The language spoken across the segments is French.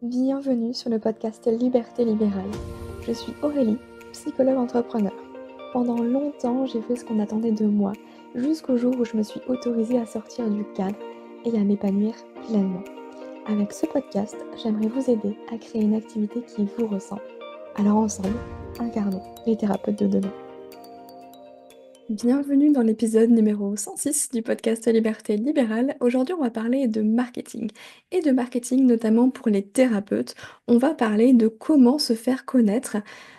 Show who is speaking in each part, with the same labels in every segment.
Speaker 1: Bienvenue sur le podcast Liberté libérale. Je suis Aurélie, psychologue entrepreneur. Pendant longtemps, j'ai fait ce qu'on attendait de moi, jusqu'au jour où je me suis autorisée à sortir du cadre et à m'épanouir pleinement. Avec ce podcast, j'aimerais vous aider à créer une activité qui vous ressemble. Alors ensemble, incarnons les thérapeutes de demain. Bienvenue dans l'épisode numéro 106 du podcast Liberté libérale. Aujourd'hui, on va parler de marketing et de marketing notamment pour les thérapeutes. On va parler de comment se faire connaître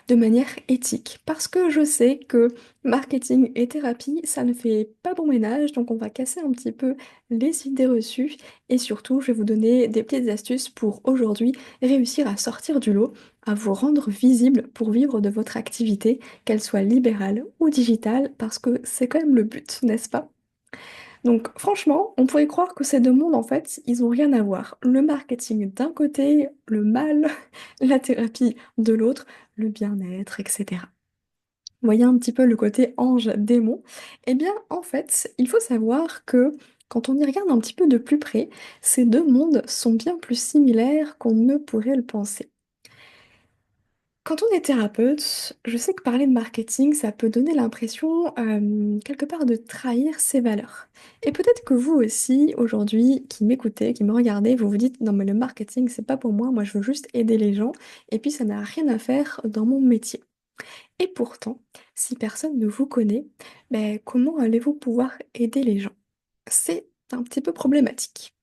Speaker 1: de manière éthique parce que je sais que marketing et thérapie, ça ne fait pas bon ménage, donc on va casser un petit peu les idées reçues et surtout, je vais vous donner des petites astuces pour aujourd'hui réussir à sortir du lot, à vous rendre visible pour vivre de votre activité qu'elle soit libérale ou digitale, parce que c'est quand même le but, n'est-ce pas? Donc franchement, on pourrait croire que ces deux mondes, en fait, ils ont rien à voir. Le marketing d'un côté, le mal, la thérapie de l'autre, le bien-être, etc. Vous voyez un petit peu le côté ange-démon? Eh bien, en fait, il faut savoir que quand on y regarde un petit peu de plus près, ces deux mondes sont bien plus similaires qu'on ne pourrait le penser. Quand on est thérapeute, je sais que parler de marketing, ça peut donner l'impression, quelque part, de trahir ses valeurs. Et peut-être que vous aussi, aujourd'hui, qui m'écoutez, qui me regardez, vous vous dites, non mais le marketing, c'est pas pour moi je veux juste aider les gens, et puis ça n'a rien à faire dans mon métier. Et pourtant, si personne ne vous connaît, ben, comment allez-vous pouvoir aider les gens? C'est un petit peu problématique.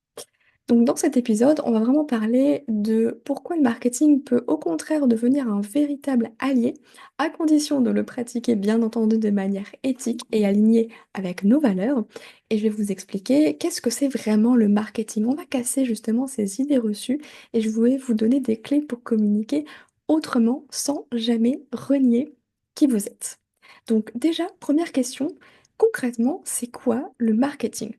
Speaker 1: Donc dans cet épisode, on va vraiment parler de pourquoi le marketing peut au contraire devenir un véritable allié, à condition de le pratiquer bien entendu de manière éthique et alignée avec nos valeurs. Et je vais vous expliquer qu'est-ce que c'est vraiment le marketing. On va casser justement ces idées reçues et je vais vous donner des clés pour communiquer autrement sans jamais renier qui vous êtes. Donc déjà, première question, concrètement, c'est quoi le marketing?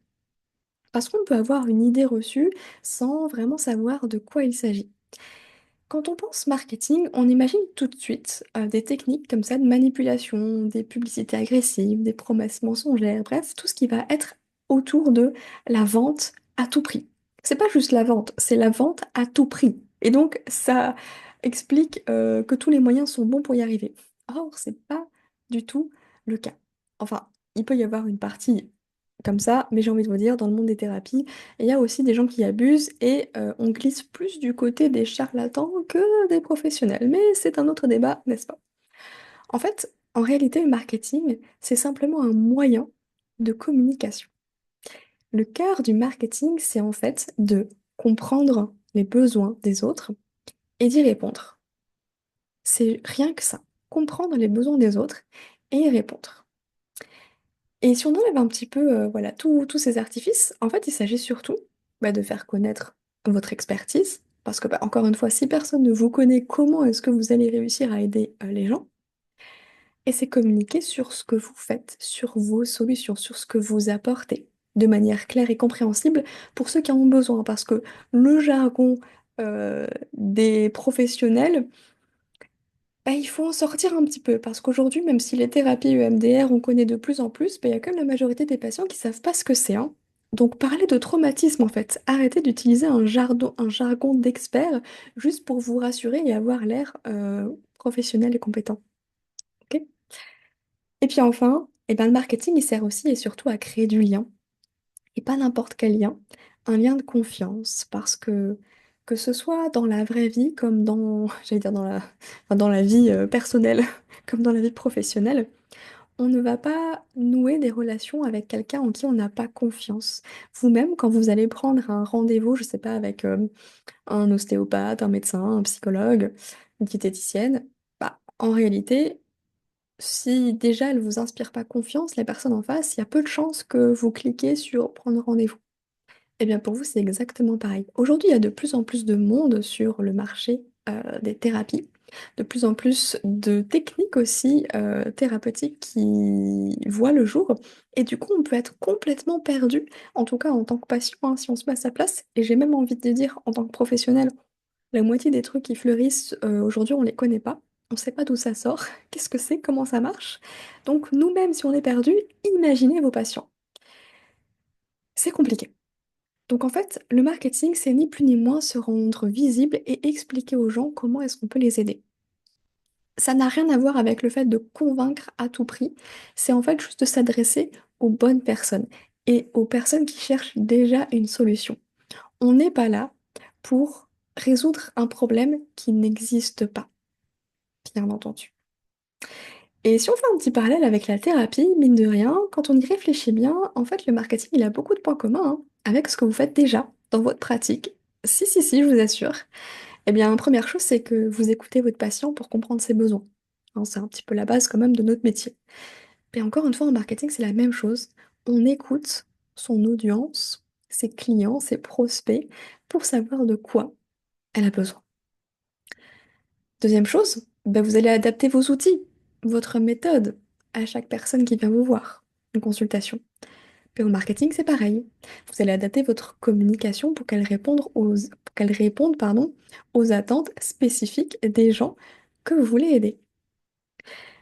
Speaker 1: Parce qu'on peut avoir une idée reçue sans vraiment savoir de quoi il s'agit. Quand on pense marketing, on imagine tout de suite des techniques comme ça de manipulation, des publicités agressives, des promesses mensongères, bref, tout ce qui va être autour de la vente à tout prix. C'est pas juste la vente, c'est la vente à tout prix. Et donc, ça explique que tous les moyens sont bons pour y arriver. Or, c'est pas du tout le cas. Enfin, il peut y avoir une partie comme ça, mais j'ai envie de vous dire, dans le monde des thérapies, il y a aussi des gens qui abusent et on glisse plus du côté des charlatans que des professionnels. Mais c'est un autre débat, n'est-ce pas? En fait, en réalité, le marketing, c'est simplement un moyen de communication. Le cœur du marketing, c'est en fait de comprendre les besoins des autres et d'y répondre. C'est rien que ça. Comprendre les besoins des autres et y répondre. Et si on enlève un petit peu voilà, tous ces artifices, en fait, il s'agit surtout de faire connaître votre expertise. Parce que, encore une fois, si personne ne vous connaît, comment est-ce que vous allez réussir à aider les gens? Et c'est communiquer sur ce que vous faites, sur vos solutions, sur ce que vous apportez, de manière claire et compréhensible pour ceux qui en ont besoin. Parce que le jargon des professionnels, il faut en sortir un petit peu, parce qu'aujourd'hui, même si les thérapies EMDR, on connaît de plus en plus, il y a quand même la majorité des patients qui savent pas ce que c'est, hein. Donc parlez de traumatisme en fait. Arrêtez d'utiliser un jargon d'expert juste pour vous rassurer et avoir l'air professionnel et compétent. Ok. Et puis enfin, le marketing, il sert aussi et surtout à créer du lien. Et pas n'importe quel lien, un lien de confiance, parce que ce soit dans la vraie vie comme dans, j'allais dire dans la vie personnelle, comme dans la vie professionnelle, on ne va pas nouer des relations avec quelqu'un en qui on n'a pas confiance. Vous-même, quand vous allez prendre un rendez-vous, je sais pas, avec un ostéopathe, un médecin, un psychologue, une diététicienne, en réalité, si déjà elle vous inspire pas confiance, la personne en face, il y a peu de chances que vous cliquez sur prendre rendez-vous. Eh bien, pour vous, c'est exactement pareil. Aujourd'hui, il y a de plus en plus de monde sur le marché des thérapies, de plus en plus de techniques aussi thérapeutiques qui voient le jour. Et du coup, on peut être complètement perdu, en tout cas en tant que patient, hein, si on se met à sa place. Et j'ai même envie de dire, en tant que professionnel, la moitié des trucs qui fleurissent aujourd'hui, on les connaît pas. On ne sait pas d'où ça sort, qu'est-ce que c'est, comment ça marche. Donc, nous-mêmes, si on est perdu, imaginez vos patients. C'est compliqué. Donc en fait, le marketing, c'est ni plus ni moins se rendre visible et expliquer aux gens comment est-ce qu'on peut les aider. Ça n'a rien à voir avec le fait de convaincre à tout prix. C'est en fait juste de s'adresser aux bonnes personnes et aux personnes qui cherchent déjà une solution. On n'est pas là pour résoudre un problème qui n'existe pas, bien entendu. Et si on fait un petit parallèle avec la thérapie, mine de rien, quand on y réfléchit bien, en fait, le marketing, il a beaucoup de points communs hein, avec ce que vous faites déjà dans votre pratique. Si, je vous assure. Eh bien, première chose, c'est que vous écoutez votre patient pour comprendre ses besoins. Hein, c'est un petit peu la base quand même de notre métier. Et encore une fois, en marketing, c'est la même chose. On écoute son audience, ses clients, ses prospects, pour savoir de quoi elle a besoin. Deuxième chose, ben, vous allez adapter vos outils, votre méthode à chaque personne qui vient vous voir, une consultation. Et au marketing, c'est pareil. Vous allez adapter votre communication pour qu'elle réponde, pardon, aux attentes spécifiques des gens que vous voulez aider.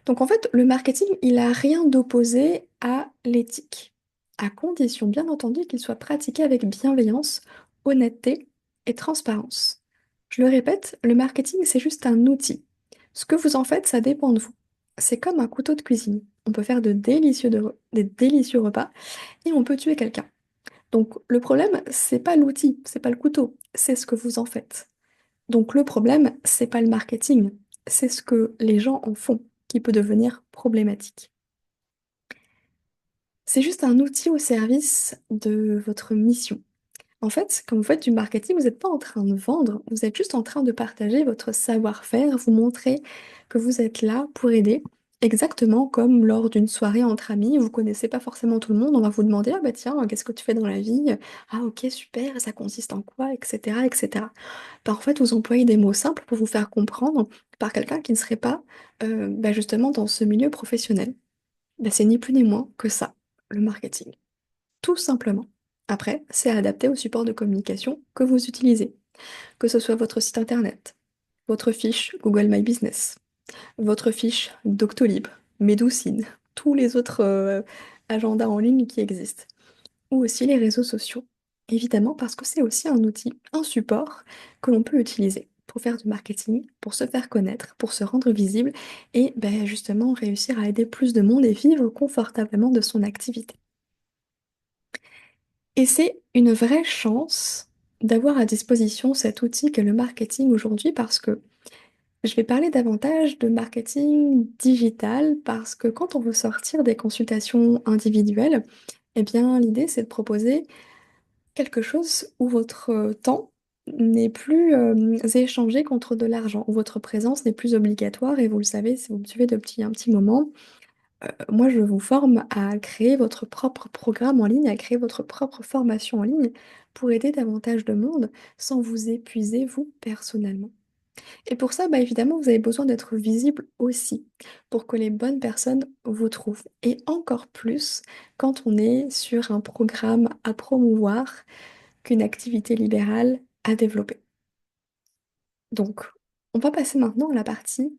Speaker 1: Donc en fait, le marketing, il n'a rien d'opposé à l'éthique, à condition bien entendu qu'il soit pratiqué avec bienveillance, honnêteté et transparence. Je le répète, le marketing, c'est juste un outil. Ce que vous en faites, ça dépend de vous. C'est comme un couteau de cuisine. On peut faire des délicieux repas et on peut tuer quelqu'un. Donc le problème, c'est pas l'outil, c'est pas le couteau, c'est ce que vous en faites. Donc le problème, c'est pas le marketing, c'est ce que les gens en font qui peut devenir problématique. C'est juste un outil au service de votre mission. En fait, quand vous faites du marketing, vous n'êtes pas en train de vendre, vous êtes juste en train de partager votre savoir-faire, vous montrer que vous êtes là pour aider. Exactement comme lors d'une soirée entre amis, vous connaissez pas forcément tout le monde, on va vous demander, ah bah tiens, qu'est-ce que tu fais dans la vie? Ah ok, super, ça consiste en quoi? Etc. etc. Bah, en fait, vous employez des mots simples pour vous faire comprendre par quelqu'un qui ne serait pas bah, justement dans ce milieu professionnel. Bah, c'est ni plus ni moins que ça, le marketing. Tout simplement. Après, c'est adapté au support de communication que vous utilisez, que ce soit votre site internet, votre fiche Google My Business, votre fiche Doctolib, Medocine, tous les autres agendas en ligne qui existent, ou aussi les réseaux sociaux. Évidemment, parce que c'est aussi un outil, un support que l'on peut utiliser pour faire du marketing, pour se faire connaître, pour se rendre visible et ben, justement réussir à aider plus de monde et vivre confortablement de son activité. Et c'est une vraie chance d'avoir à disposition cet outil qu'est le marketing aujourd'hui parce que je vais parler davantage de marketing digital parce que quand on veut sortir des consultations individuelles, eh bien l'idée c'est de proposer quelque chose où votre temps n'est plus échangé contre de l'argent, où votre présence n'est plus obligatoire et vous le savez si vous me suivez depuis un petit moment. Moi, je vous forme à créer votre propre programme en ligne, à créer votre propre formation en ligne pour aider davantage de monde sans vous épuiser, vous, personnellement. Et pour ça, bah, évidemment, vous avez besoin d'être visible aussi pour que les bonnes personnes vous trouvent. Et encore plus quand on est sur un programme à promouvoir qu'une activité libérale à développer. Donc, on va passer maintenant à la partie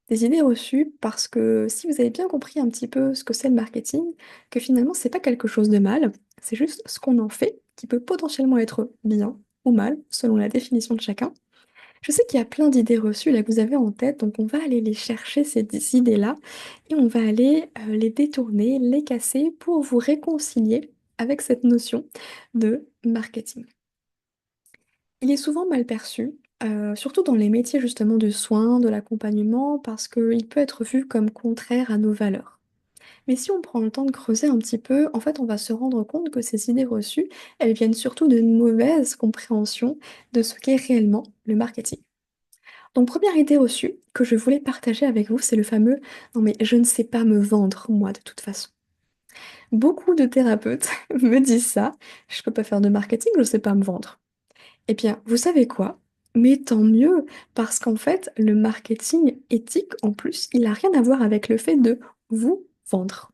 Speaker 1: des idées reçues parce que si vous avez bien compris un petit peu ce que c'est le marketing, que finalement, c'est pas quelque chose de mal, c'est juste ce qu'on en fait qui peut potentiellement être bien ou mal selon la définition de chacun. Je sais qu'il y a plein d'idées reçues là que vous avez en tête, donc on va aller les chercher ces idées-là et on va aller les détourner, les casser pour vous réconcilier avec cette notion de marketing. Il est souvent mal perçu, surtout dans les métiers justement du soin, de l'accompagnement, parce qu'il peut être vu comme contraire à nos valeurs. Mais si on prend le temps de creuser un petit peu, en fait, on va se rendre compte que ces idées reçues, elles viennent surtout d'une mauvaise compréhension de ce qu'est réellement le marketing. Donc, première idée reçue que je voulais partager avec vous, c'est le fameux «Non mais je ne sais pas me vendre, moi, de toute façon». Beaucoup de thérapeutes me disent ça: «Je peux pas faire de marketing, je ne sais pas me vendre». Eh bien, vous savez quoi? Mais tant mieux, parce qu'en fait, le marketing éthique, en plus, il n'a rien à voir avec le fait de vous vendre.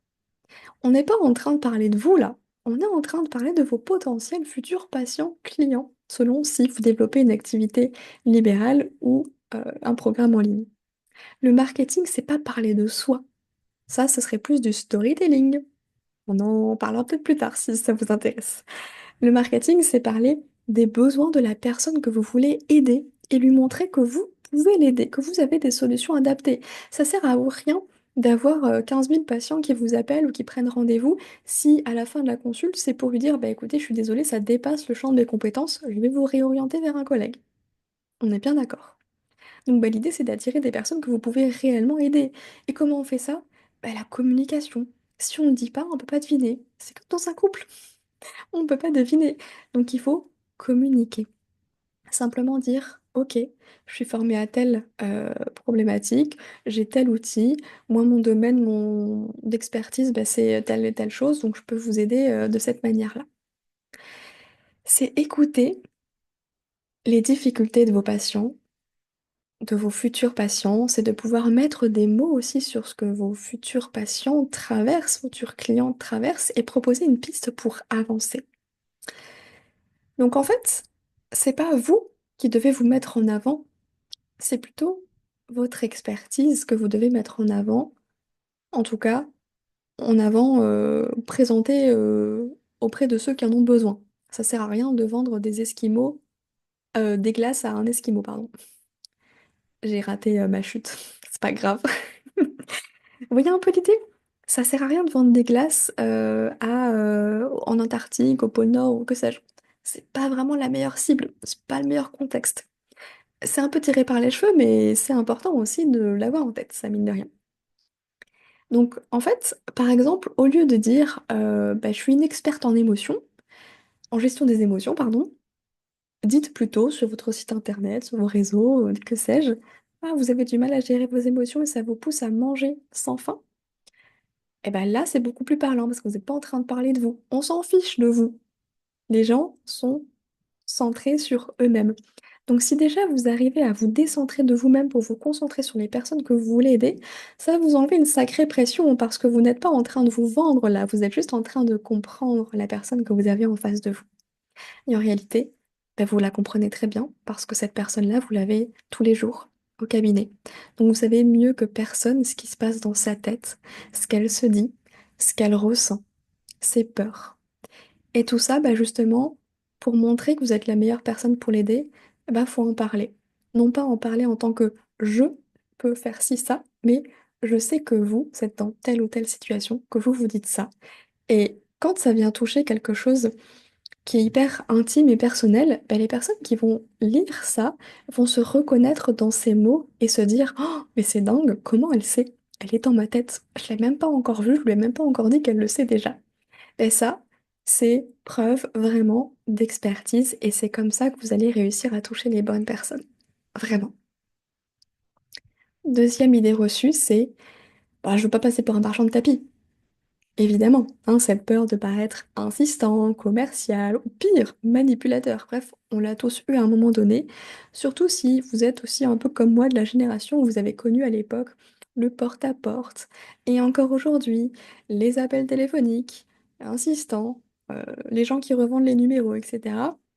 Speaker 1: On n'est pas en train de parler de vous là, on est en train de parler de vos potentiels futurs patients clients, selon si vous développez une activité libérale ou un programme en ligne. Le marketing, c'est pas parler de soi. Ça, ce serait plus du storytelling. On en parlera peut-être plus tard si ça vous intéresse. Le marketing, c'est parler des besoins de la personne que vous voulez aider et lui montrer que vous pouvez l'aider, que vous avez des solutions adaptées. Ça sert à rien d'avoir 15 000 patients qui vous appellent ou qui prennent rendez-vous si à la fin de la consulte, c'est pour lui dire, bah écoutez, je suis désolée, ça dépasse le champ de mes compétences, je vais vous réorienter vers un collègue. On est bien d'accord. Donc bah, l'idée, c'est d'attirer des personnes que vous pouvez réellement aider. Et comment on fait ça? Bah, la communication. Si on ne dit pas, on ne peut pas deviner. C'est comme dans un couple. On ne peut pas deviner. Donc il faut communiquer. Simplement dire, OK, je suis formée à telle problématique, j'ai tel outil, moi mon domaine d'expertise, bah, c'est telle et telle chose, donc je peux vous aider de cette manière-là. C'est écouter les difficultés de vos patients, de vos futurs patients, c'est de pouvoir mettre des mots aussi sur ce que vos futurs patients traversent, futurs clients traversent, et proposer une piste pour avancer. Donc en fait, c'est pas vous qui devez vous mettre en avant, c'est plutôt votre expertise que vous devez mettre en avant, en tout cas en avant, présenter auprès de ceux qui en ont besoin. Ça sert à rien de vendre des esquimaux, des glaces à un esquimau, pardon. J'ai raté ma chute, c'est pas grave. Vous voyez un peu l'idée? Ça sert à rien de vendre des glaces en Antarctique, au pôle Nord ou que sais-je. C'est pas vraiment la meilleure cible, c'est pas le meilleur contexte. C'est un peu tiré par les cheveux, mais c'est important aussi de l'avoir en tête, ça mine de rien. Donc, en fait, par exemple, au lieu de dire bah, je suis une experte en émotions, en gestion des émotions, pardon, dites plutôt sur votre site internet, sur vos réseaux, que sais-je, ah, vous avez du mal à gérer vos émotions et ça vous pousse à manger sans faim. Et ben là, c'est beaucoup plus parlant parce que vous n'êtes pas en train de parler de vous. On s'en fiche de vous. Les gens sont centrés sur eux-mêmes. Donc si déjà vous arrivez à vous décentrer de vous-même pour vous concentrer sur les personnes que vous voulez aider, ça va vous enlever une sacrée pression parce que vous n'êtes pas en train de vous vendre là, vous êtes juste en train de comprendre la personne que vous avez en face de vous. Et en réalité, ben, vous la comprenez très bien parce que cette personne-là, vous l'avez tous les jours au cabinet. Donc vous savez mieux que personne ce qui se passe dans sa tête, ce qu'elle se dit, ce qu'elle ressent, ses peurs. Et tout ça, bah justement, pour montrer que vous êtes la meilleure personne pour l'aider, bah faut en parler. Non pas en parler en tant que je peux faire ci, ça, mais je sais que vous êtes dans telle ou telle situation, que vous vous dites ça. Et quand ça vient toucher quelque chose qui est hyper intime et personnel, bah, les personnes qui vont lire ça vont se reconnaître dans ces mots et se dire oh, mais c'est dingue, comment elle sait? Elle est dans ma tête. Je l'ai même pas encore vue, je lui ai même pas encore dit qu'elle le sait déjà. Et ça, c'est preuve vraiment d'expertise et c'est comme ça que vous allez réussir à toucher les bonnes personnes. Vraiment. Deuxième idée reçue, c'est bah, je veux pas passer pour un marchand de tapis. Évidemment, hein, cette peur de paraître insistant, commercial ou pire, manipulateur. Bref, on l'a tous eu à un moment donné, surtout si vous êtes aussi un peu comme moi de la génération où vous avez connu à l'époque le porte-à-porte et encore aujourd'hui les appels téléphoniques, insistants, les gens qui revendent les numéros, etc.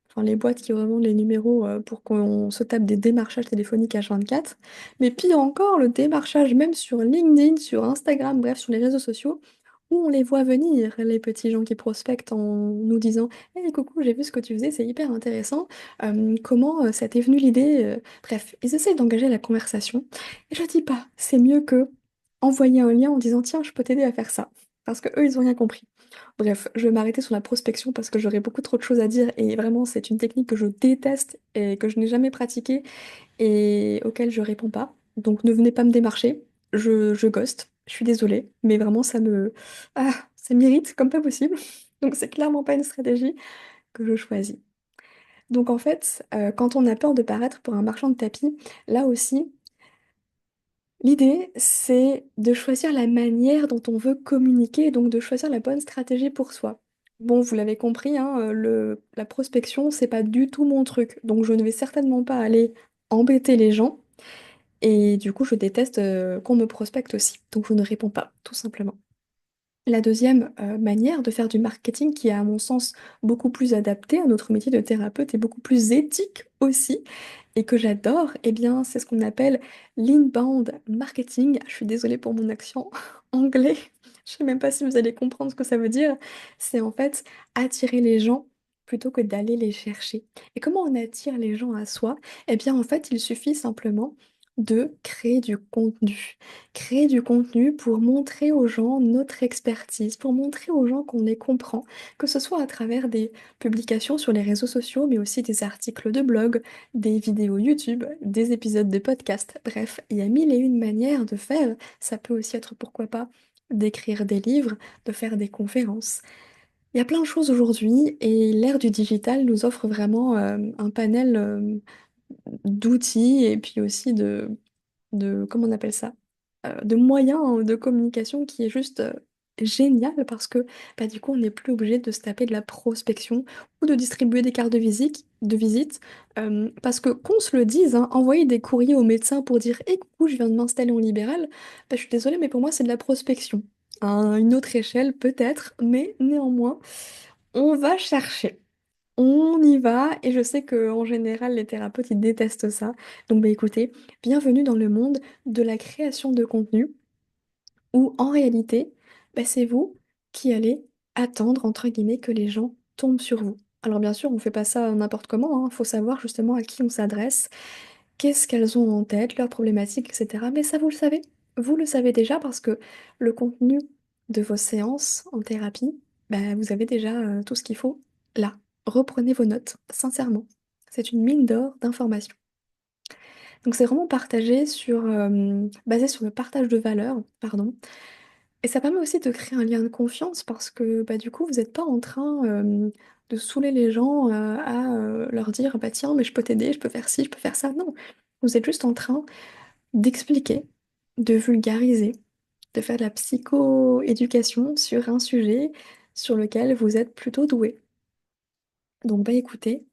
Speaker 1: Enfin, les boîtes qui revendent les numéros pour qu'on se tape des démarchages téléphoniques H24. Mais pire encore, le démarchage même sur LinkedIn, sur Instagram, bref, sur les réseaux sociaux où on les voit venir, les petits gens qui prospectent en nous disant hey, coucou, j'ai vu ce que tu faisais, c'est hyper intéressant. Comment ça t'est venu l'idée? Bref, ils essaient d'engager la conversation. Et je dis pas, c'est mieux que envoyer un lien en disant tiens, je peux t'aider à faire ça. Parce que eux, ils ont rien compris. Bref, je vais m'arrêter sur la prospection parce que j'aurais beaucoup trop de choses à dire et vraiment, c'est une technique que je déteste et que je n'ai jamais pratiquée et auquel je réponds pas. Donc ne venez pas me démarcher, je ghost, je suis désolée, mais vraiment ça me... Ah, ça m'irrite comme pas possible. Donc c'est clairement pas une stratégie que je choisis. Donc en fait, quand on a peur de paraître pour un marchand de tapis, là aussi, l'idée c'est de choisir la manière dont on veut communiquer et donc de choisir la bonne stratégie pour soi. Bon, vous l'avez compris, hein, la prospection, c'est pas du tout mon truc. Donc je ne vais certainement pas aller embêter les gens. Et du coup, je déteste qu'on me prospecte aussi. Donc, je ne réponds pas, tout simplement. La deuxième manière de faire du marketing, qui est à mon sens beaucoup plus adapté à notre métier de thérapeute et beaucoup plus éthique aussi, et que j'adore, eh bien, c'est ce qu'on appelle l'inbound marketing. Je suis désolée pour mon accent anglais. Je sais même pas si vous allez comprendre ce que ça veut dire. C'est en fait attirer les gens plutôt que d'aller les chercher. Et comment on attire les gens à soi? Eh bien, en fait, il suffit simplement de créer du contenu. Créer du contenu pour montrer aux gens notre expertise, pour montrer aux gens qu'on les comprend, que ce soit à travers des publications sur les réseaux sociaux, mais aussi des articles de blog, des vidéos YouTube, des épisodes de podcast. Bref, il y a mille et une manières de faire. Ça peut aussi être, pourquoi pas, d'écrire des livres, de faire des conférences. Il y a plein de choses aujourd'hui et l'ère du digital nous offre vraiment un panel d'outils et puis aussi comment on appelle ça? De moyens de communication qui est juste génial parce que bah, du coup on n'est plus obligé de se taper de la prospection ou de distribuer des cartes de visite parce que qu'on se le dise, hein, envoyer des courriers au médecin pour dire «Eh coucou, je viens de m'installer en libéral», bah, je suis désolée mais pour moi c'est de la prospection. À une autre échelle peut-être, mais néanmoins on va chercher. On y va et je sais que en général les thérapeutes ils détestent ça. Donc bah écoutez, bienvenue dans le monde de la création de contenu où en réalité, bah, c'est vous qui allez attendre entre guillemets que les gens tombent sur vous. Alors bien sûr, on fait pas ça n'importe comment, hein. Faut savoir justement à qui on s'adresse, qu'est-ce qu'elles ont en tête, leurs problématiques, etc. Mais ça, vous le savez. Vous le savez déjà parce que le contenu de vos séances en thérapie, bah, vous avez déjà tout ce qu'il faut là. Reprenez vos notes, sincèrement. C'est une mine d'or d'informations. Donc c'est vraiment basé sur le partage de valeurs, pardon. Et ça permet aussi de créer un lien de confiance parce que bah, du coup, vous n'êtes pas en train de saouler les gens à leur dire bah tiens, mais je peux t'aider, je peux faire ci, je peux faire ça. Non, vous êtes juste en train d'expliquer, de vulgariser, de faire de la psycho-éducation sur un sujet sur lequel vous êtes plutôt doué. Donc, bah écoutez,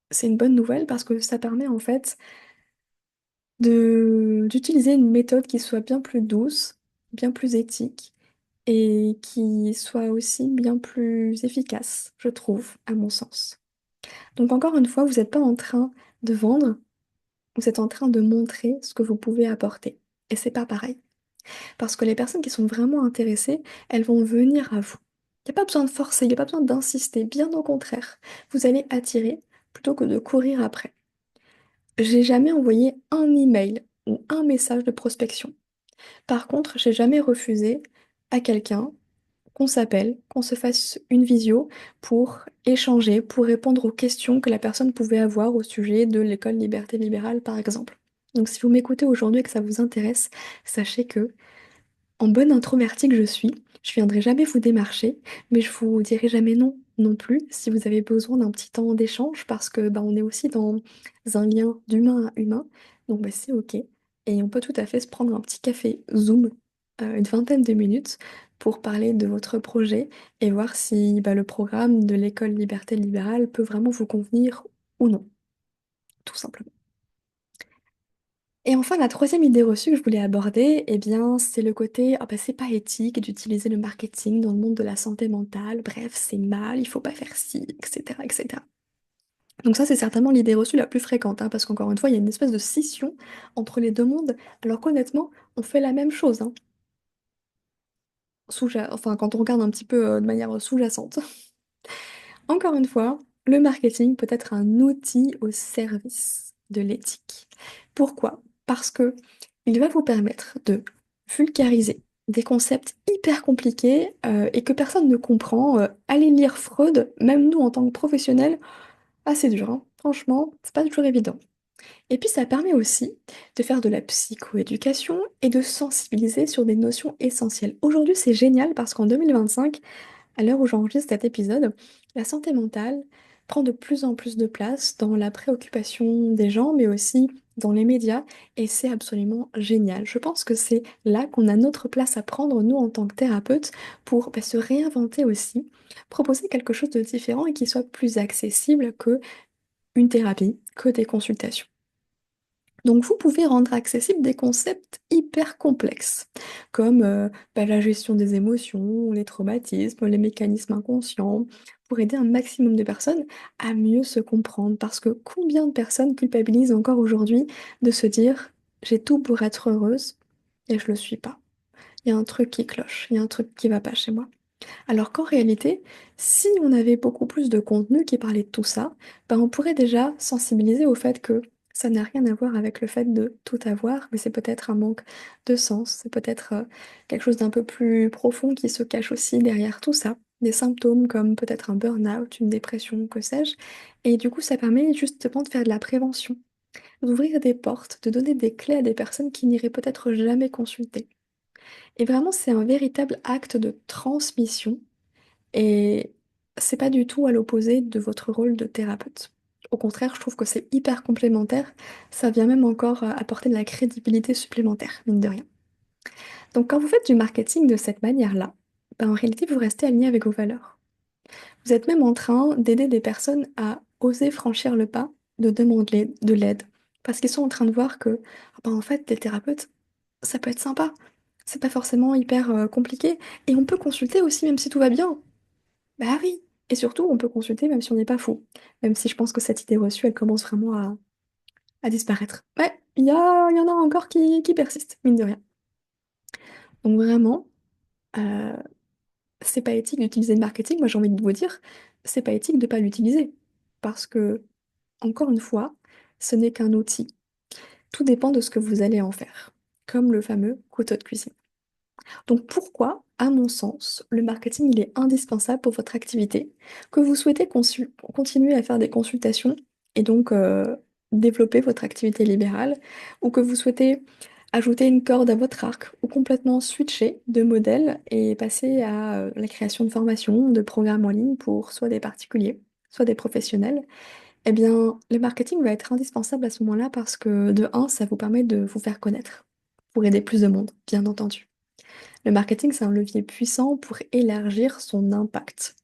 Speaker 1: c'est une bonne nouvelle parce que ça permet en fait d'utiliser une méthode qui soit bien plus douce, bien plus éthique et qui soit aussi bien plus efficace, je trouve, à mon sens. Donc encore une fois, vous n'êtes pas en train de vendre, vous êtes en train de montrer ce que vous pouvez apporter. Et c'est pas pareil. Parce que les personnes qui sont vraiment intéressées, elles vont venir à vous. Il n'y a pas besoin de forcer, il n'y a pas besoin d'insister, bien au contraire. Vous allez attirer plutôt que de courir après. J'ai jamais envoyé un email ou un message de prospection. Par contre, j'ai jamais refusé à quelqu'un qu'on s'appelle, qu'on se fasse une visio pour échanger, pour répondre aux questions que la personne pouvait avoir au sujet de l'école Liberté Libérale, par exemple. Donc si vous m'écoutez aujourd'hui et que ça vous intéresse, sachez que en bonne introvertie que je suis, je viendrai jamais vous démarcher, mais je vous dirai jamais non non plus si vous avez besoin d'un petit temps d'échange parce que bah, on est aussi dans un lien d'humain à humain, donc bah, c'est ok. Et on peut tout à fait se prendre un petit café Zoom, une vingtaine de minutes, pour parler de votre projet et voir si bah, le programme de l'école Liberté Libérale peut vraiment vous convenir ou non, tout simplement. Et enfin, la troisième idée reçue que je voulais aborder, eh bien, c'est le côté, ah bah, c'est pas éthique d'utiliser le marketing dans le monde de la santé mentale. Bref, c'est mal, il faut pas faire ci, etc., etc. Donc ça, c'est certainement l'idée reçue la plus fréquente, hein, parce qu'encore une fois, il y a une espèce de scission entre les deux mondes, alors qu'honnêtement, on fait la même chose, hein, enfin, quand on regarde un petit peu de manière sous-jacente. Encore une fois, le marketing peut être un outil au service de l'éthique. Pourquoi? Parce que il va vous permettre de vulgariser des concepts hyper compliqués et que personne ne comprend. Allez lire Freud, même nous en tant que professionnels, c'est dur, hein. Franchement, c'est pas toujours évident. Et puis ça permet aussi de faire de la psychoéducation et de sensibiliser sur des notions essentielles. Aujourd'hui, c'est génial parce qu'en 2025, à l'heure où j'enregistre cet épisode, la santé mentale prend de plus en plus de place dans la préoccupation des gens, mais aussi dans les médias, et c'est absolument génial. Je pense que c'est là qu'on a notre place à prendre, nous, en tant que thérapeutes, pour se réinventer aussi, proposer quelque chose de différent et qui soit plus accessible que une thérapie, que des consultations. Donc vous pouvez rendre accessibles des concepts hyper complexes, comme la gestion des émotions, les traumatismes, les mécanismes inconscients, pour aider un maximum de personnes à mieux se comprendre. Parce que combien de personnes culpabilisent encore aujourd'hui de se dire j'ai tout pour être heureuse et je le suis pas. Il y a un truc qui cloche, il y a un truc qui va pas chez moi. Alors qu'en réalité, si on avait beaucoup plus de contenu qui parlait de tout ça, ben on pourrait déjà sensibiliser au fait que ça n'a rien à voir avec le fait de tout avoir, mais c'est peut-être un manque de sens, c'est peut-être quelque chose d'un peu plus profond qui se cache aussi derrière tout ça. Des symptômes comme peut-être un burn-out, une dépression, que sais-je. Et du coup, ça permet justement de faire de la prévention, d'ouvrir des portes, de donner des clés à des personnes qui n'iraient peut-être jamais consulter. Et vraiment, c'est un véritable acte de transmission et c'est pas du tout à l'opposé de votre rôle de thérapeute. Au contraire, je trouve que c'est hyper complémentaire. Ça vient même encore apporter de la crédibilité supplémentaire, mine de rien. Donc quand vous faites du marketing de cette manière-là, ben, en réalité, vous restez aligné avec vos valeurs. Vous êtes même en train d'aider des personnes à oser franchir le pas de demander de l'aide. Parce qu'ils sont en train de voir que, ah ben, en fait, des thérapeutes, ça peut être sympa. C'est pas forcément hyper compliqué. Et on peut consulter aussi, même si tout va bien. Bah oui, et surtout, on peut consulter même si on n'est pas fou. Même si je pense que cette idée reçue, elle commence vraiment à disparaître. Ouais, il y en a encore qui persistent, mine de rien. Donc vraiment, euh, c'est pas éthique d'utiliser le marketing. Moi, j'ai envie de vous dire, c'est pas éthique de pas l'utiliser. Parce que, encore une fois, ce n'est qu'un outil. Tout dépend de ce que vous allez en faire. Comme le fameux couteau de cuisine. Donc pourquoi, à mon sens, le marketing il est indispensable pour votre activité, que vous souhaitez continuer à faire des consultations et donc développer votre activité libérale, ou que vous souhaitez ajouter une corde à votre arc, ou complètement switcher de modèle et passer à la création de formations, de programmes en ligne pour soit des particuliers, soit des professionnels, eh bien le marketing va être indispensable à ce moment-là parce que de un, ça vous permet de vous faire connaître pour aider plus de monde, bien entendu. Le marketing, c'est un levier puissant pour élargir son impact.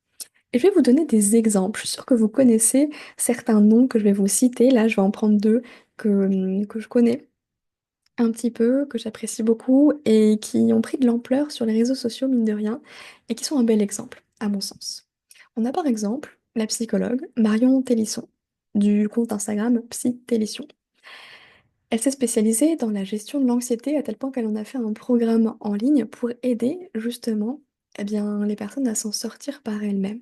Speaker 1: Et je vais vous donner des exemples. Je suis sûre que vous connaissez certains noms que je vais vous citer. Là, je vais en prendre deux que je connais un petit peu, que j'apprécie beaucoup et qui ont pris de l'ampleur sur les réseaux sociaux, mine de rien, et qui sont un bel exemple, à mon sens. On a par exemple la psychologue Marion Télisson, du compte Instagram Psy Télisson. Elle s'est spécialisée dans la gestion de l'anxiété à tel point qu'elle en a fait un programme en ligne pour aider justement eh bien, les personnes à s'en sortir par elles-mêmes.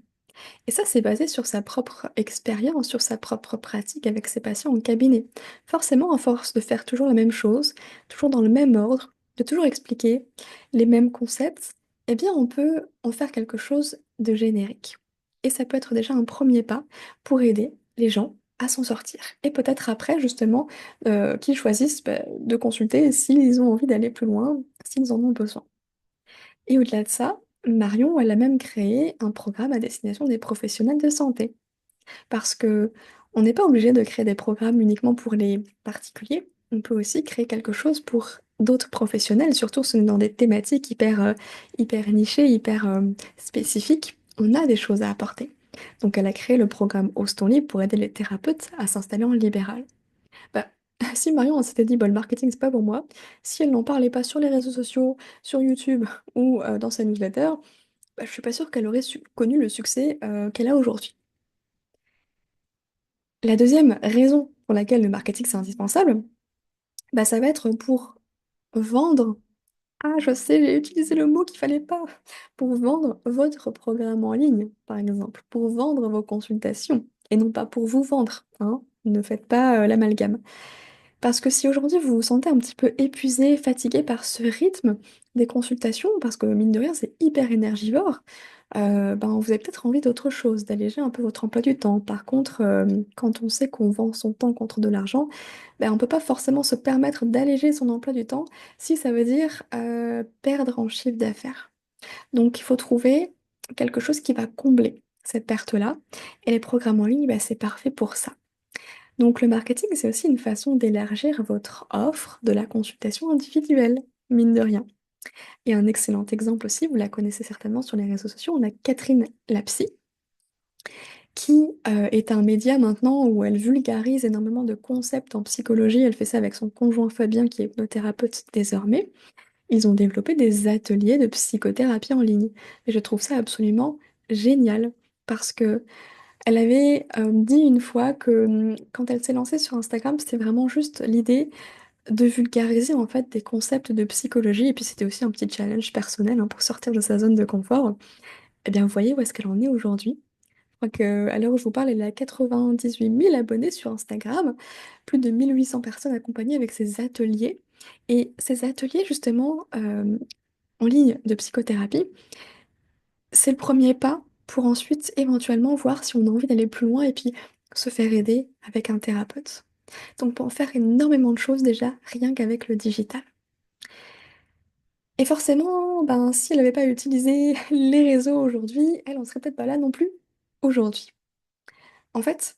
Speaker 1: Et ça, c'est basé sur sa propre expérience, sur sa propre pratique avec ses patients en cabinet. Forcément, à force de faire toujours la même chose, toujours dans le même ordre, de toujours expliquer les mêmes concepts, eh bien, on peut en faire quelque chose de générique. Et ça peut être déjà un premier pas pour aider les gens à s'en sortir. Et peut-être après, justement, qu'ils choisissent de consulter s'ils ont envie d'aller plus loin, s'ils en ont besoin. Et au-delà de ça, Marion, elle a même créé un programme à destination des professionnels de santé. Parce que on n'est pas obligé de créer des programmes uniquement pour les particuliers. On peut aussi créer quelque chose pour d'autres professionnels, surtout si on est dans des thématiques hyper nichées, hyper spécifiques. On a des choses à apporter. Donc elle a créé le programme Ose ton libre pour aider les thérapeutes à s'installer en libéral. Bah, si Marion elle s'était dit, bah, le marketing, c'est pas pour moi, si elle n'en parlait pas sur les réseaux sociaux, sur YouTube ou dans sa newsletter, bah, je suis pas sûre qu'elle aurait connu le succès qu'elle a aujourd'hui. La deuxième raison pour laquelle le marketing c'est indispensable, bah, ça va être pour vendre. Ah, je sais, j'ai utilisé le mot qu'il fallait pas. Pour vendre votre programme en ligne, par exemple, pour vendre vos consultations et non pas pour vous vendre, hein. Ne faites pas l'amalgame. Parce que si aujourd'hui vous vous sentez un petit peu épuisé, fatigué par ce rythme des consultations, parce que mine de rien c'est hyper énergivore, ben, vous avez peut-être envie d'autre chose, d'alléger un peu votre emploi du temps. Par contre, quand on sait qu'on vend son temps contre de l'argent, ben, on ne peut pas forcément se permettre d'alléger son emploi du temps si ça veut dire perdre en chiffre d'affaires. Donc il faut trouver quelque chose qui va combler cette perte-là. Et les programmes en ligne, ben, c'est parfait pour ça. Donc le marketing, c'est aussi une façon d'élargir votre offre de la consultation individuelle, mine de rien. Et un excellent exemple aussi, vous la connaissez certainement sur les réseaux sociaux, on a Catherine Lapsy, qui est un média maintenant où elle vulgarise énormément de concepts en psychologie. Elle fait ça avec son conjoint Fabien, qui est hypnothérapeute désormais. Ils ont développé des ateliers de psychothérapie en ligne. Et je trouve ça absolument génial, parce que elle avait dit une fois que quand elle s'est lancée sur Instagram, c'était vraiment juste l'idée de vulgariser en fait des concepts de psychologie. Et puis c'était aussi un petit challenge personnel hein, pour sortir de sa zone de confort. Eh bien, vous voyez où est-ce qu'elle en est aujourd'hui? Je crois qu'à l'heure où je vous parle, elle a 98 000 abonnés sur Instagram, plus de 1 800 personnes accompagnées avec ses ateliers. Et ces ateliers, justement, en ligne de psychothérapie, c'est le premier pas pour ensuite éventuellement voir si on a envie d'aller plus loin et puis se faire aider avec un thérapeute. Donc, on peut en faire énormément de choses déjà, rien qu'avec le digital. Et forcément, ben, si elle n'avait pas utilisé les réseaux aujourd'hui, elle en serait peut-être pas là non plus aujourd'hui. En fait,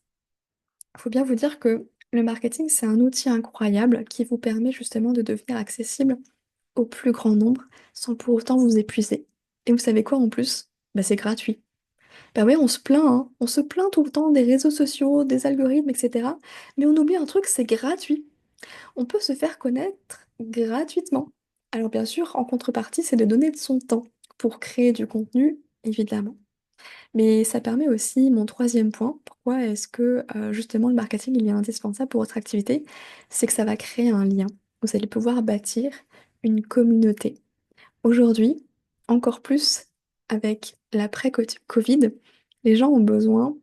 Speaker 1: il faut bien vous dire que le marketing, c'est un outil incroyable qui vous permet justement de devenir accessible au plus grand nombre sans pour autant vous épuiser. Et vous savez quoi en plus? Bah, c'est gratuit. Bah ouais, on se plaint, hein. On se plaint tout le temps des réseaux sociaux, des algorithmes, etc. Mais on oublie un truc, c'est gratuit. On peut se faire connaître gratuitement. Alors bien sûr, en contrepartie, c'est de donner de son temps pour créer du contenu, évidemment. Mais ça permet aussi mon troisième point. Pourquoi est-ce que justement le marketing il est indispensable pour votre activité? C'est que ça va créer un lien. Vous allez pouvoir bâtir une communauté. Aujourd'hui, encore plus avec l'après-Covid, les gens ont besoin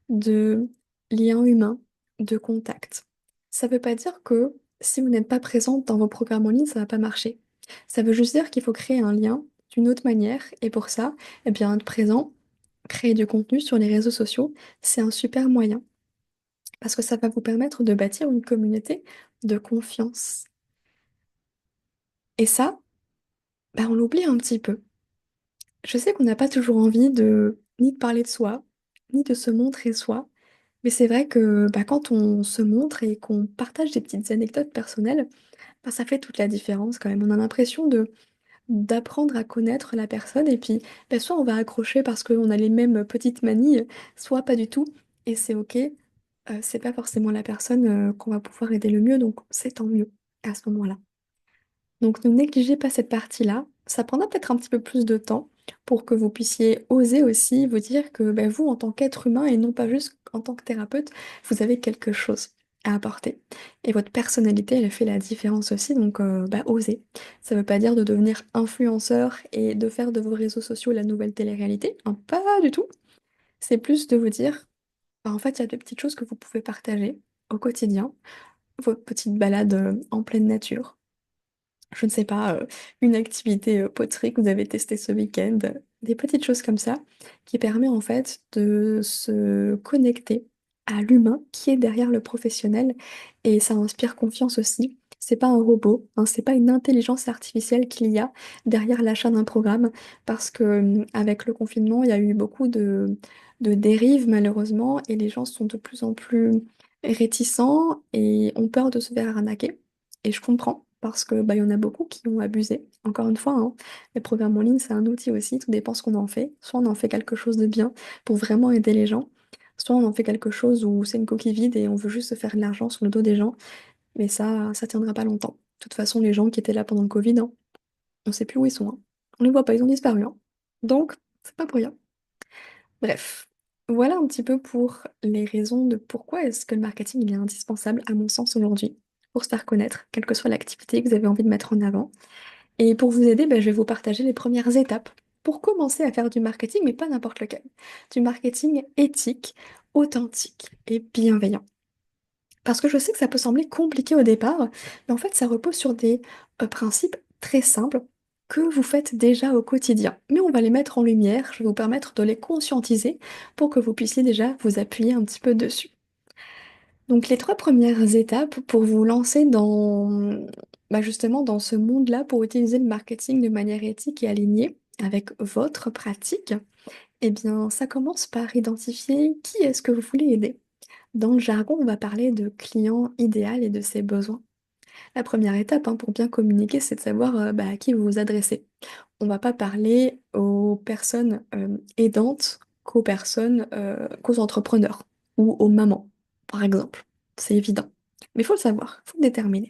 Speaker 1: de liens humains, de contacts. Ça ne veut pas dire que si vous n'êtes pas présente dans vos programmes en ligne, ça ne va pas marcher. Ça veut juste dire qu'il faut créer un lien d'une autre manière et pour ça, eh bien, être présent, créer du contenu sur les réseaux sociaux, c'est un super moyen parce que ça va vous permettre de bâtir une communauté de confiance. Et ça, bah, on l'oublie un petit peu. Je sais qu'on n'a pas toujours envie de ni de parler de soi, ni de se montrer soi, mais c'est vrai que bah, quand on se montre et qu'on partage des petites anecdotes personnelles, bah, ça fait toute la différence quand même. On a l'impression de d'apprendre à connaître la personne et puis bah, soit on va accrocher parce qu'on a les mêmes petites manies, soit pas du tout, et c'est ok. C'est pas forcément la personne qu'on va pouvoir aider le mieux, donc c'est tant mieux à ce moment-là. Donc ne négligez pas cette partie-là. Ça prendra peut-être un petit peu plus de temps pour que vous puissiez oser aussi vous dire que bah, vous, en tant qu'être humain et non pas juste en tant que thérapeute, vous avez quelque chose à apporter. Et votre personnalité, elle fait la différence aussi, donc bah, osez. Ça ne veut pas dire de devenir influenceur et de faire de vos réseaux sociaux la nouvelle télé-réalité, hein, pas du tout. C'est plus de vous dire, bah, en fait, il y a des petites choses que vous pouvez partager au quotidien, votre petite balade en pleine nature, je ne sais pas, une activité poterie que vous avez testée ce week-end, des petites choses comme ça, qui permet en fait de se connecter à l'humain qui est derrière le professionnel et ça inspire confiance aussi. C'est pas un robot, hein, c'est pas une intelligence artificielle qu'il y a derrière l'achat d'un programme parce que avec le confinement, il y a eu beaucoup de dérives malheureusement et les gens sont de plus en plus réticents et ont peur de se faire arnaquer. Et je comprends, parce que bah, il y en a beaucoup qui ont abusé. Encore une fois, hein, les programmes en ligne, c'est un outil aussi, tout dépend ce qu'on en fait. Soit on en fait quelque chose de bien pour vraiment aider les gens, soit on en fait quelque chose où c'est une coquille vide et on veut juste se faire de l'argent sur le dos des gens. Mais ça tiendra pas longtemps. De toute façon, les gens qui étaient là pendant le Covid, hein, on sait plus où ils sont, hein. On les voit pas, ils ont disparu, hein. Donc, c'est pas pour rien. Bref, voilà un petit peu pour les raisons de pourquoi est-ce que le marketing il est indispensable à mon sens aujourd'hui pour se faire connaître, quelle que soit l'activité que vous avez envie de mettre en avant. Et pour vous aider, ben, je vais vous partager les premières étapes pour commencer à faire du marketing, mais pas n'importe lequel. Du marketing éthique, authentique et bienveillant. Parce que je sais que ça peut sembler compliqué au départ, mais en fait ça repose sur des principes très simples que vous faites déjà au quotidien. Mais on va les mettre en lumière, je vais vous permettre de les conscientiser pour que vous puissiez déjà vous appuyer un petit peu dessus. Donc les trois premières étapes pour vous lancer dans bah, justement dans ce monde-là, pour utiliser le marketing de manière éthique et alignée avec votre pratique, eh bien ça commence par identifier qui est-ce que vous voulez aider. Dans le jargon, on va parler de client idéal et de ses besoins. La première étape, hein, pour bien communiquer, c'est de savoir bah, à qui vous vous adressez. On va pas parler aux personnes aidantes qu'aux personnes, qu'aux entrepreneurs ou aux mamans, par exemple. C'est évident. Mais il faut le savoir, il faut le déterminer.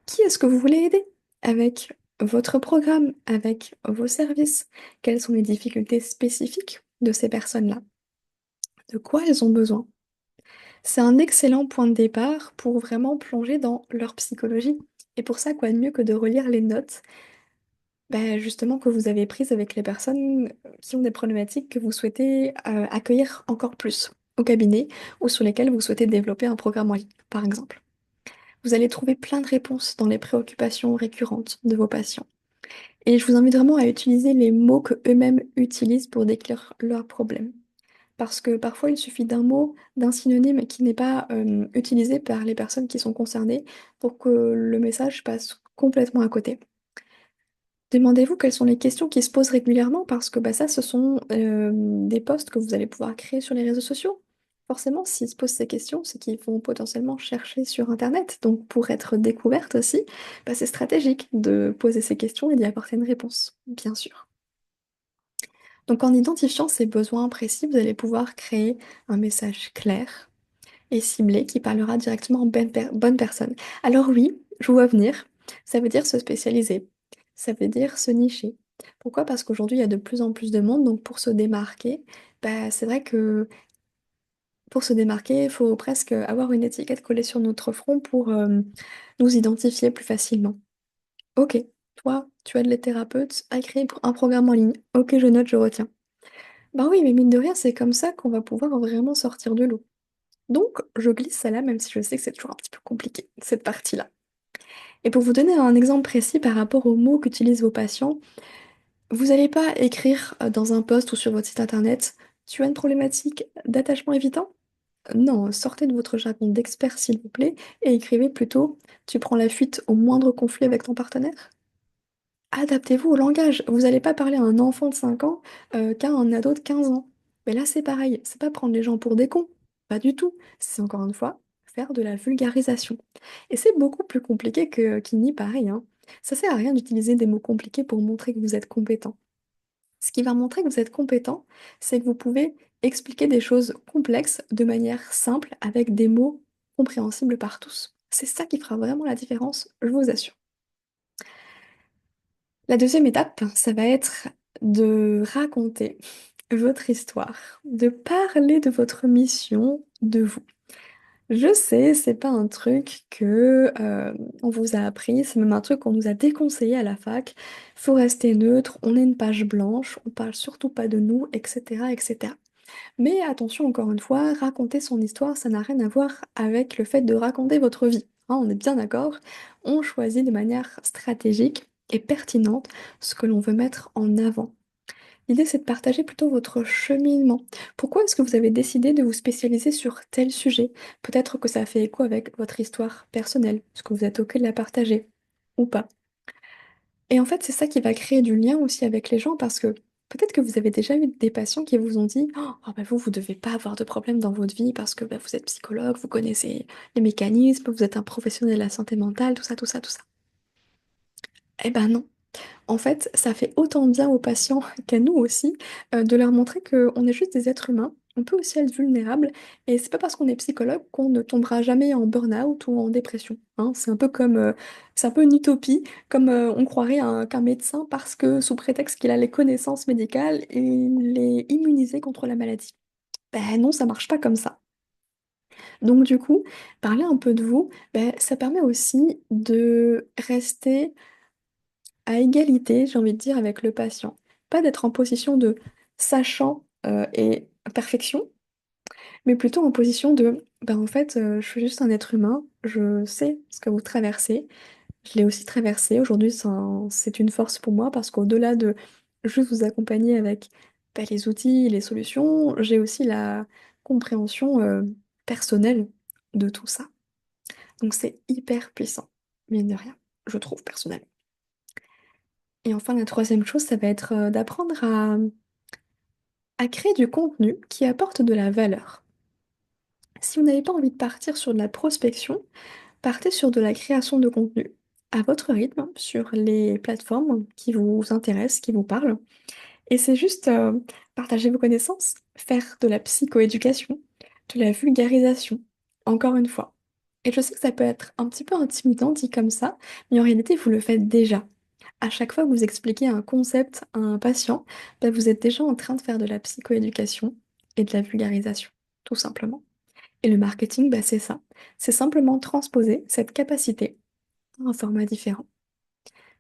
Speaker 1: Qui est-ce que vous voulez aider avec votre programme, avec vos services? Quelles sont les difficultés spécifiques de ces personnes-là? De quoi elles ont besoin? C'est un excellent point de départ pour vraiment plonger dans leur psychologie. Et pour ça, quoi de mieux que de relire les notes Justement que vous avez prise avec les personnes qui ont des problématiques que vous souhaitez accueillir encore plus au cabinet ou sur lesquelles vous souhaitez développer un programme en ligne, par exemple. Vous allez trouver plein de réponses dans les préoccupations récurrentes de vos patients. Et je vous invite vraiment à utiliser les mots que eux-mêmes utilisent pour décrire leurs problèmes. Parce que parfois, il suffit d'un mot, d'un synonyme qui n'est pas utilisé par les personnes qui sont concernées pour que le message passe complètement à côté. Demandez-vous quelles sont les questions qui se posent régulièrement parce que ça, ce sont des posts que vous allez pouvoir créer sur les réseaux sociaux. Forcément, s'ils se posent ces questions, c'est qu'ils vont potentiellement chercher sur Internet. Donc, pour être découverte aussi, c'est stratégique de poser ces questions et d'y apporter une réponse, bien sûr. Donc, en identifiant ces besoins précis, vous allez pouvoir créer un message clair et ciblé qui parlera directement aux bonnes personnes. Alors oui, je vous vois venir, ça veut dire se spécialiser, ça veut dire se nicher. Pourquoi? Parce qu'aujourd'hui, il y a de plus en plus de monde, donc pour se démarquer, c'est vrai que pour se démarquer, il faut presque avoir une étiquette collée sur notre front pour nous identifier plus facilement. Ok, toi, tu aides les thérapeutes à créer un programme en ligne. Ok, je note, je retiens. Bah oui, mais mine de rien, c'est comme ça qu'on va pouvoir vraiment sortir de l'eau. Donc, je glisse ça là, même si je sais que c'est toujours un petit peu compliqué, cette partie-là. Et pour vous donner un exemple précis par rapport aux mots qu'utilisent vos patients, vous n'allez pas écrire dans un post ou sur votre site internet, tu as une problématique d'attachement évitant? Non, sortez de votre jargon d'expert s'il vous plaît et écrivez plutôt, tu prends la fuite au moindre conflit avec ton partenaire? Adaptez-vous au langage. Vous n'allez pas parler à un enfant de 5 ans qu'à un ado de 15 ans. Mais là, c'est pareil. C'est pas prendre les gens pour des cons. Pas du tout. C'est encore une fois faire de la vulgarisation. Et c'est beaucoup plus compliqué qu'il n'y paraît, hein. Ça sert à rien d'utiliser des mots compliqués pour montrer que vous êtes compétent. Ce qui va montrer que vous êtes compétent, c'est que vous pouvez expliquer des choses complexes de manière simple avec des mots compréhensibles par tous. C'est ça qui fera vraiment la différence, je vous assure. La deuxième étape, ça va être de raconter votre histoire, de parler de votre mission, de vous. Je sais, c'est pas un truc que on vous a appris, c'est même un truc qu'on nous a déconseillé à la fac. Faut rester neutre, on est une page blanche, on parle surtout pas de nous, etc., etc. Mais attention, encore une fois, raconter son histoire, ça n'a rien à voir avec le fait de raconter votre vie. Hein, on est bien d'accord, on choisit de manière stratégique et pertinente ce que l'on veut mettre en avant. L'idée, c'est de partager plutôt votre cheminement. Pourquoi est-ce que vous avez décidé de vous spécialiser sur tel sujet? Peut-être que ça fait écho avec votre histoire personnelle. Est-ce que vous êtes OK de la partager ou pas? Et en fait, c'est ça qui va créer du lien aussi avec les gens parce que peut-être que vous avez déjà eu des patients qui vous ont dit: «Oh vous, vous devez pas avoir de problème dans votre vie parce que, vous êtes psychologue, vous connaissez les mécanismes, vous êtes un professionnel de la santé mentale», tout ça, tout ça, tout ça. Eh ben non. En fait, ça fait autant de bien aux patients qu'à nous aussi, de leur montrer qu'on est juste des êtres humains. On peut aussi être vulnérable et c'est pas parce qu'on est psychologue qu'on ne tombera jamais en burn-out ou en dépression, hein. C'est un peu une utopie, comme, on croirait qu'un médecin, parce que sous prétexte qu'il a les connaissances médicales, il est immunisé contre la maladie. Ben non, ça marche pas comme ça. Donc du coup, parler un peu de vous, ça permet aussi de rester à égalité, j'ai envie de dire, avec le patient. Pas d'être en position de sachant et perfection, mais plutôt en position de, en fait, je suis juste un être humain, je sais ce que vous traversez, je l'ai aussi traversé. Aujourd'hui, c'est une force pour moi parce qu'au-delà de juste vous accompagner avec les outils, les solutions, j'ai aussi la compréhension personnelle de tout ça. Donc c'est hyper puissant, mine de rien, je trouve personnellement. Et enfin, la troisième chose, ça va être d'apprendre à créer du contenu qui apporte de la valeur. Si vous n'avez pas envie de partir sur de la prospection, partez sur de la création de contenu à votre rythme, sur les plateformes qui vous intéressent, qui vous parlent. Et c'est juste partager vos connaissances, faire de la psychoéducation, de la vulgarisation, encore une fois. Et je sais que ça peut être un petit peu intimidant dit comme ça, mais en réalité, vous le faites déjà. À chaque fois que vous expliquez un concept à un patient, vous êtes déjà en train de faire de la psychoéducation et de la vulgarisation, tout simplement. Et le marketing, c'est ça. C'est simplement transposer cette capacité à un format différent.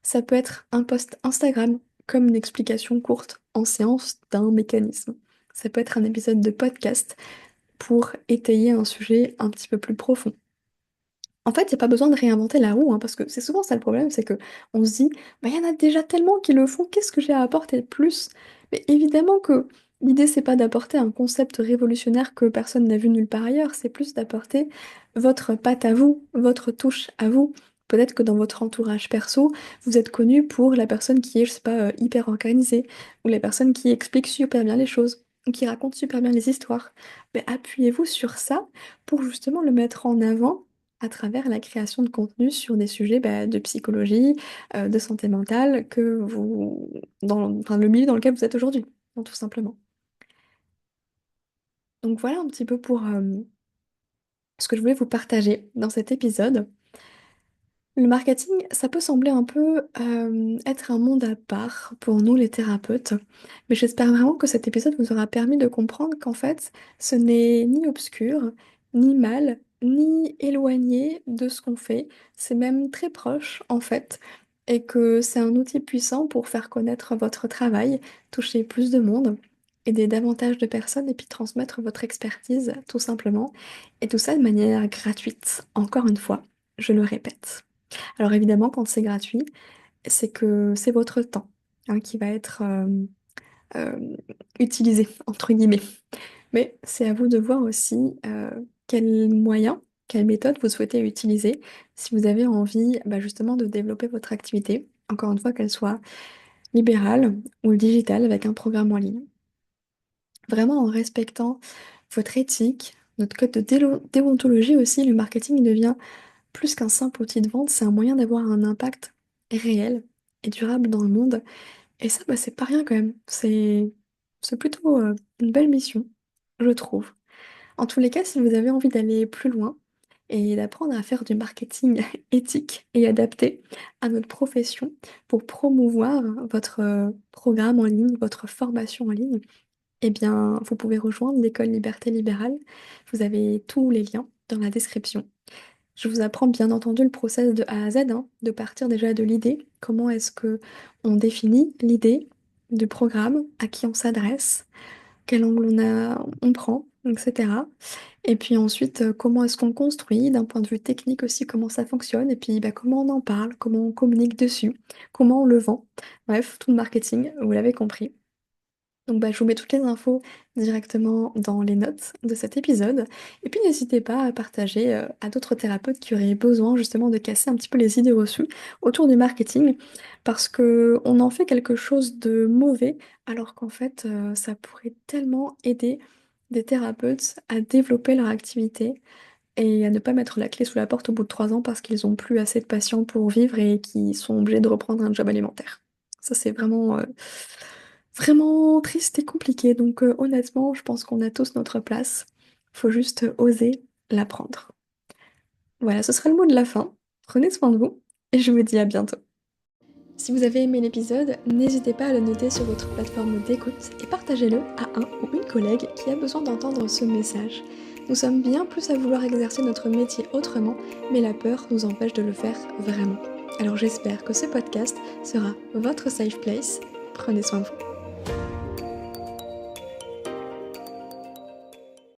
Speaker 1: Ça peut être un post Instagram, comme une explication courte en séance d'un mécanisme. Ça peut être un épisode de podcast pour étayer un sujet un petit peu plus profond. En fait, il y a pas besoin de réinventer la roue, hein, parce que c'est souvent ça le problème, c'est qu'on se dit: «Bah, il y en a déjà tellement qui le font, qu'est-ce que j'ai à apporter de plus?» Mais évidemment que l'idée, c'est pas d'apporter un concept révolutionnaire que personne n'a vu nulle part ailleurs, c'est plus d'apporter votre patte à vous, votre touche à vous. Peut-être que dans votre entourage perso, vous êtes connu pour la personne qui est, je sais pas, hyper organisée, ou la personne qui explique super bien les choses, ou qui raconte super bien les histoires. Beh, appuyez-vous sur ça pour justement le mettre en avant à travers la création de contenu sur des sujets, bah, de psychologie, de santé mentale que vous enfin, le milieu dans lequel vous êtes aujourd'hui, hein, tout simplement. Donc voilà un petit peu pour, ce que je voulais vous partager dans cet épisode. Le marketing, ça peut sembler un peu, être un monde à part pour nous les thérapeutes, mais j'espère vraiment que cet épisode vous aura permis de comprendre qu'en fait, ce n'est ni obscur, ni mal, ni éloigné de ce qu'on fait. C'est même très proche, en fait, et que c'est un outil puissant pour faire connaître votre travail, toucher plus de monde, aider davantage de personnes et puis transmettre votre expertise, tout simplement, et tout ça de manière gratuite, encore une fois, je le répète. Alors évidemment, quand c'est gratuit, c'est que c'est votre temps, hein, qui va être, «utilisé» entre guillemets. Mais c'est à vous de voir aussi, quels moyens, quelles méthodes vous souhaitez utiliser si vous avez envie, bah, justement de développer votre activité, encore une fois qu'elle soit libérale ou digitale avec un programme en ligne. Vraiment en respectant votre éthique, notre code de déontologie aussi, le marketing devient plus qu'un simple outil de vente, c'est un moyen d'avoir un impact réel et durable dans le monde et ça, bah, c'est pas rien quand même. C'est plutôt, une belle mission, je trouve. En tous les cas, si vous avez envie d'aller plus loin et d'apprendre à faire du marketing éthique et adapté à notre profession pour promouvoir votre, programme en ligne, votre formation en ligne, eh bien, vous pouvez rejoindre l'école Liberté Libérale. Vous avez tous les liens dans la description. Je vous apprends bien entendu le process de A à Z, hein, de partir déjà de l'idée. Comment est-ce que on définit l'idée du programme, à qui on s'adresse, quel angle on prend, et cetera. Et puis ensuite, comment est-ce qu'on construit, d'un point de vue technique aussi, comment ça fonctionne, et puis bah, comment on en parle, comment on communique dessus, comment on le vend. Bref, tout le marketing, vous l'avez compris. Donc bah, je vous mets toutes les infos directement dans les notes de cet épisode. Et puis n'hésitez pas à partager à d'autres thérapeutes qui auraient besoin justement de casser un petit peu les idées reçues autour du marketing, parce que on en fait quelque chose de mauvais, alors qu'en fait ça pourrait tellement aider des thérapeutes à développer leur activité et à ne pas mettre la clé sous la porte au bout de 3 ans parce qu'ils ont plus assez de patients pour vivre et qu'ils sont obligés de reprendre un job alimentaire. Ça c'est vraiment, vraiment triste et compliqué, donc honnêtement, je pense qu'on a tous notre place. Faut juste oser la prendre. Voilà, ce sera le mot de la fin. Prenez soin de vous et je vous dis à bientôt. Si vous avez aimé l'épisode, n'hésitez pas à le noter sur votre plateforme d'écoute et partagez-le à un ou une collègue qui a besoin d'entendre ce message. Nous sommes bien plus à vouloir exercer notre métier autrement, mais la peur nous empêche de le faire vraiment. Alors j'espère que ce podcast sera votre safe place. Prenez soin de vous.